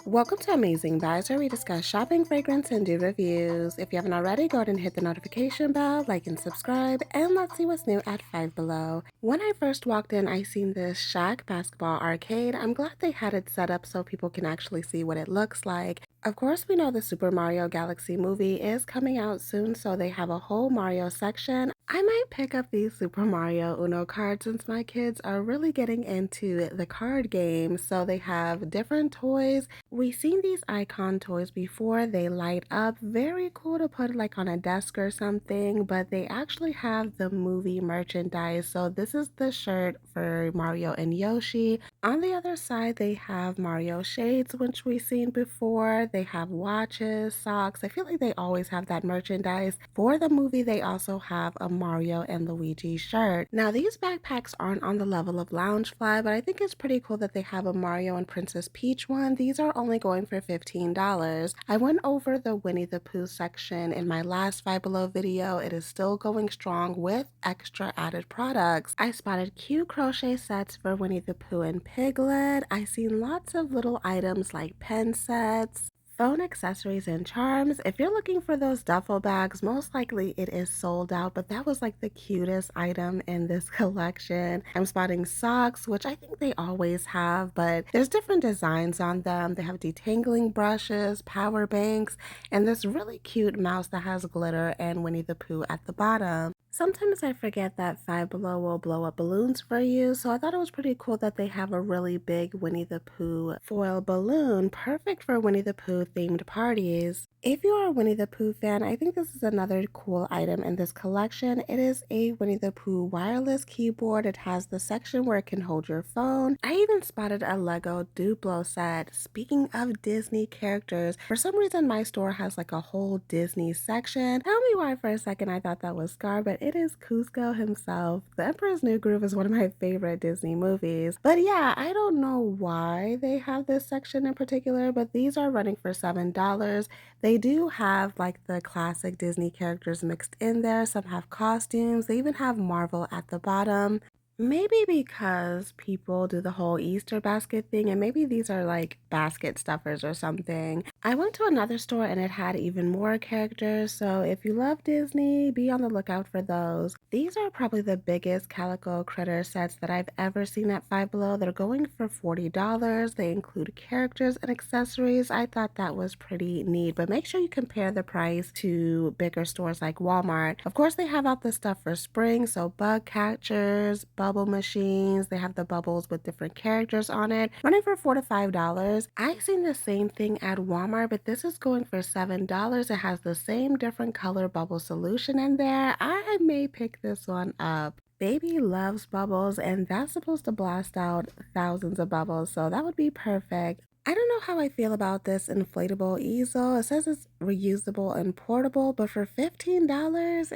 Welcome to Amazing Buys, where we discuss shopping, fragrance, and do reviews. If you haven't already, go ahead and hit the notification bell, like and subscribe, and let's see what's new at Five Below. When I first walked in, I seen this Shack basketball arcade. I'm glad they had it set up so people can actually see what it looks like. Of course, we know the Super Mario Galaxy movie is coming out soon, so they have a whole Mario section. I might pick up these Super Mario Uno cards since my kids are really getting into the card game. So they have different toys. We've seen these icon toys before. They light up. Very cool to put like on a desk or something, but they actually have the movie merchandise. So this is the shirt for Mario and Yoshi. On the other side, they have Mario shades, which we've seen before. They have watches, socks. I feel like they always have that merchandise. For the movie, they also have a Mario and Luigi shirt. Now, these backpacks aren't on the level of Loungefly, but I think it's pretty cool that they have a Mario and Princess Peach one. These are only going for $15. I went over the Winnie the Pooh section in my last Five Below video. It is still going strong with extra added products. I spotted cute crochet sets for Winnie the Pooh and Piglet. I seen lots of little items like pen sets, phone accessories, and charms. If you're looking for those duffel bags, most likely it is sold out, but that was like the cutest item in this collection. I'm spotting socks, which I think they always have, but there's different designs on them. They have detangling brushes, power banks, and this really cute mouse that has glitter and Winnie the Pooh at the bottom. Sometimes I forget that Five Below will blow up balloons for you, so I thought it was pretty cool that they have a really big Winnie the Pooh foil balloon, perfect for Winnie the Pooh themed parties. If you are a Winnie the Pooh fan, I think this is another cool item in this collection. It is a Winnie the Pooh wireless keyboard. It has the section where it can hold your phone. I even spotted a Lego Duplo set. Speaking of Disney characters, for some reason my store has like a whole Disney section. Tell me why for a second I thought that was Scar, but it is Cusco himself. The Emperor's New Groove is one of my favorite Disney movies. But yeah, I don't know why they have this section in particular, but these are running for $7. They do have like the classic Disney characters mixed in there. Some have costumes. They even have Marvel at the bottom. Maybe because people do the whole Easter basket thing, and maybe these are like basket stuffers or something. I went to another store and it had even more characters, so if you love Disney, be on the lookout for those. These are probably the biggest Calico Critter sets that I've ever seen at Five Below. They're going for $40. They include characters and accessories. I thought that was pretty neat, but make sure you compare the price to bigger stores like Walmart. Of course, they have out the stuff for spring, so bug catchers, bubble machines. They have the bubbles with different characters on it, running for $4 to $5. I seen the same thing at Walmart, but this is going for $7. It has the same different color bubble solution in there. I may pick this one up. Baby loves bubbles, and that's supposed to blast out thousands of bubbles, so that would be perfect. I don't know how I feel about this inflatable easel. It says it's reusable and portable, but for $15,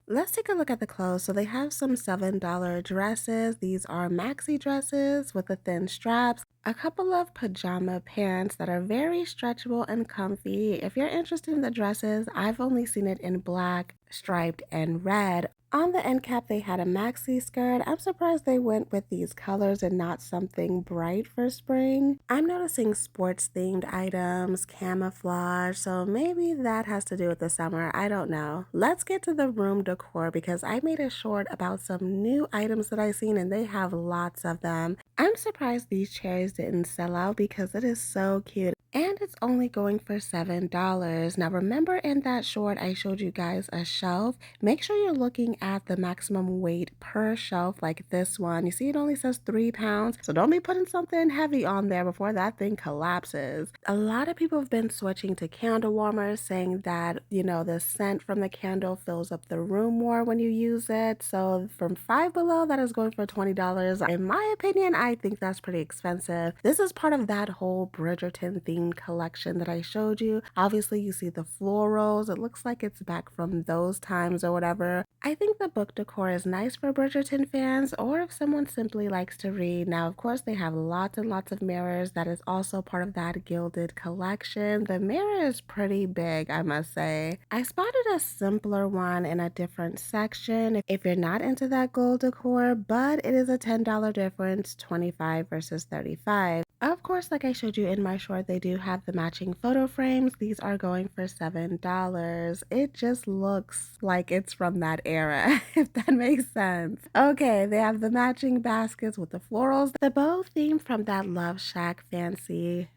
Let's take a look at the clothes. So they have some $7 dresses. These are maxi dresses with the thin straps. A couple of pajama pants that are very stretchable and comfy. If you're interested in the dresses, I've only seen it in black, striped, and red. On the end cap, they had a maxi skirt. I'm surprised they went with these colors and not something bright for spring. I'm noticing sports themed items, camouflage, so maybe that has to do with the summer. I don't know. Let's get to the room decor because I made a short about some new items that I've seen and they have lots of them. I'm surprised these chairs didn't sell out because it is so cute. And it's only going for $7. Now remember in that short I showed you guys a shelf. Make sure you're looking at the maximum weight per shelf like this one. You see it only says 3 pounds, so don't be putting something heavy on there before that thing collapses. A lot of people have been switching to candle warmers, saying that, the scent from the candle fills up the room more when you use it. So from Five Below, that is going for $20. In my opinion, I think that's pretty expensive. This is part of that whole Bridgerton themed collection that I showed you. Obviously, you see the florals. It looks like it's back from those times or whatever. I think the book decor is nice for Bridgerton fans or if someone simply likes to read. Now, of course, they have lots and lots of mirrors. That is also part of that gilded collection. The mirror is pretty big, I must say. I spotted a simpler one in a different section if you're not into that gold decor, but it is a $10 difference, 25 versus 35. Of course, like I showed you in my short, they do have the matching photo frames. These are going for $7. It just looks like it's from that era, if that makes sense. Okay, they have the matching baskets with the florals. The bow theme from that Love Shack fancy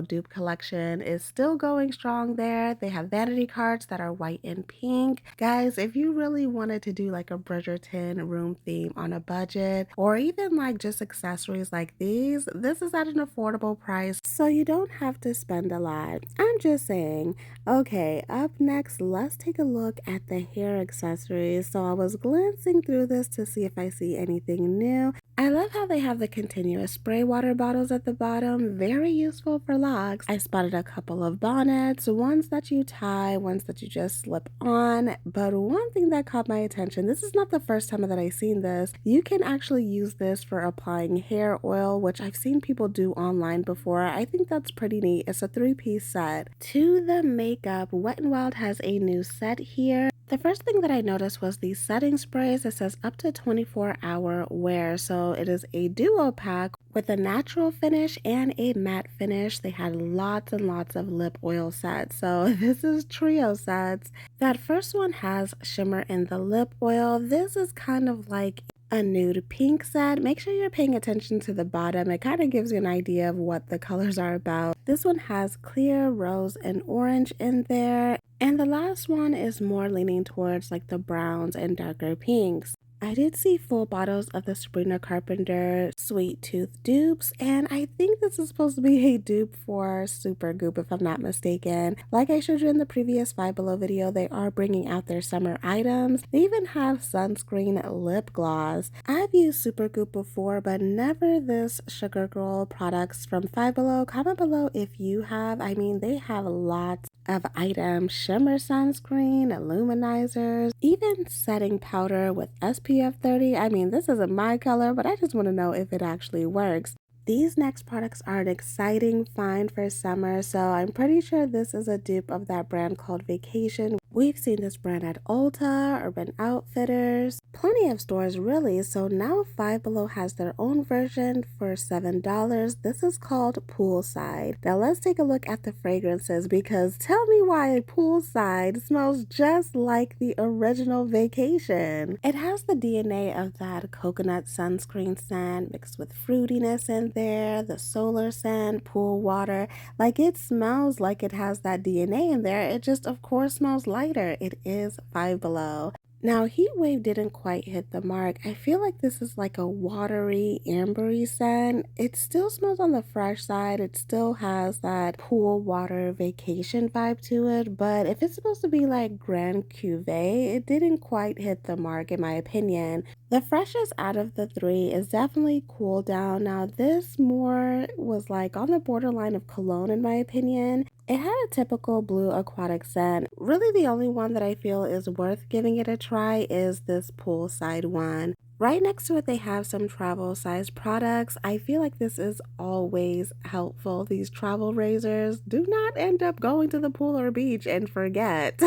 dupe collection is still going strong there. They have vanity cards that are white and pink. Guys, if you really wanted to do like a Bridgerton room theme on a budget, or even like just accessories like these, this is at an affordable price, so you don't have to spend a lot. I'm just saying. Okay, up next, let's take a look at the hair accessories. So I was glancing through this to see if I see anything new. I love how they have the continuous spray water bottles at the bottom, very useful for locks. I spotted a couple of bonnets, ones that you tie, ones that you just slip on, but one thing that caught my attention, this is not the first time that I've seen this, you can actually use this for applying hair oil, which I've seen people do online before. I think that's pretty neat. It's a 3-piece set. To the makeup, Wet n Wild has a new set here. The first thing that I noticed was these setting sprays. It says up to 24-hour wear, so it is a duo pack with a natural finish and a matte finish. They had lots and lots of lip oil sets, so this is trio sets. That first one has shimmer in the lip oil. This is kind of like a nude pink set. Make sure you're paying attention to the bottom. It kind of gives you an idea of what the colors are about. This one has clear, rose, and orange in there. And the last one is more leaning towards like the browns and darker pinks. I did see full bottles of the Sabrina Carpenter Sweet Tooth dupes, and I think this is supposed to be a dupe for Super Goop if I'm not mistaken. Like I showed you in the previous Five Below video, they are bringing out their summer items. They even have sunscreen lip gloss. I've used Super Goop before, but never this Sugar Girl products from Five Below. Comment below if you have. I mean, they have lots of items, shimmer sunscreen, illuminizers, even setting powder with SPF 30. I mean, this isn't my color, but I just want to know if it actually works. These next products are an exciting find for summer, so I'm pretty sure this is a dupe of that brand called Vacation. We've seen this brand at Ulta, Urban Outfitters, plenty of stores really, so now Five Below has their own version for $7. This is called Poolside. Now let's take a look at the fragrances, because tell me why Poolside smells just like the original Vacation. It has the DNA of that coconut sunscreen scent mixed with fruitiness in there, the solar scent, pool water. Like, it smells like it has that DNA in there. It just of course smells lighter. It is Five Below. Now, Heat Wave didn't quite hit the mark. I feel like this is like a watery, ambery scent. It still smells on the fresh side. It still has that pool water vacation vibe to it. But if it's supposed to be like Grand Cuvée, it didn't quite hit the mark in my opinion. The freshest out of the three is definitely Cool Down. Now, this more was like on the borderline of cologne in my opinion. It had a typical blue aquatic scent. Really, the only one that I feel is worth giving it a try is this Poolside one. Right next to it, they have some travel size products. I feel like this is always helpful. These travel razors do not end up going to the pool or beach and forget.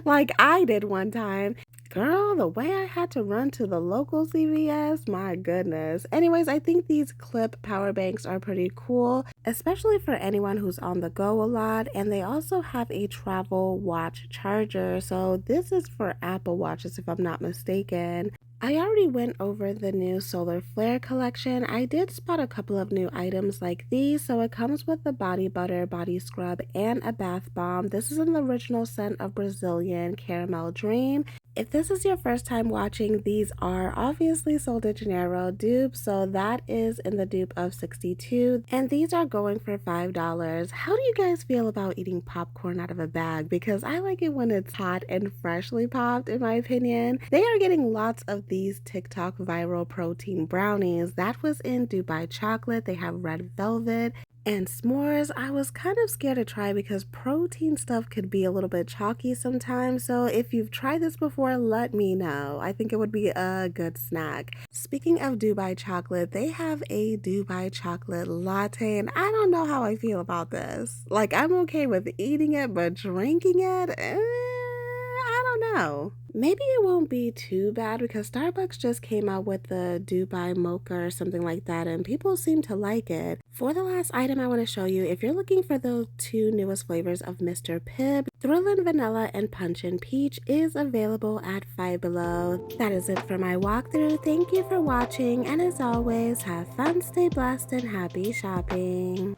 Like I did one time. Girl, the way I had to run to the local CVS, my goodness. Anyways, I think these clip power banks are pretty cool, especially for anyone who's on the go a lot. And they also have a travel watch charger. So this is for Apple Watches if I'm not mistaken. I already went over the new Solar Flare collection. I did spot a couple of new items like these. So it comes with the body butter, body scrub, and a bath bomb. This is an original scent of Brazilian Caramel Dream. If this is your first time watching, these are obviously Sol de Janeiro dupes, so that is in the dupe of 62, and these are going for $5. How do you guys feel about eating popcorn out of a bag? Because I like it when it's hot and freshly popped, in my opinion. They are getting lots of these TikTok viral protein brownies. That was in Dubai chocolate. They have red velvet and s'mores. I was kind of scared to try because protein stuff could be a little bit chalky sometimes, so if you've tried this before, let me know. I think it would be a good snack. Speaking of Dubai chocolate, they have a Dubai chocolate latte, and I don't know how I feel about this. Like, I'm okay with eating it, but drinking it, I don't know. Maybe it won't be too bad because Starbucks just came out with the dupe mocha or something like that, and people seem to like it. For the last item I want to show you, if you're looking for the two newest flavors of Mr. Pibb, Thrillin' Vanilla and Punchin' Peach is available at Five Below. That is it for my walkthrough. Thank you for watching, and as always, have fun, stay blessed, and happy shopping.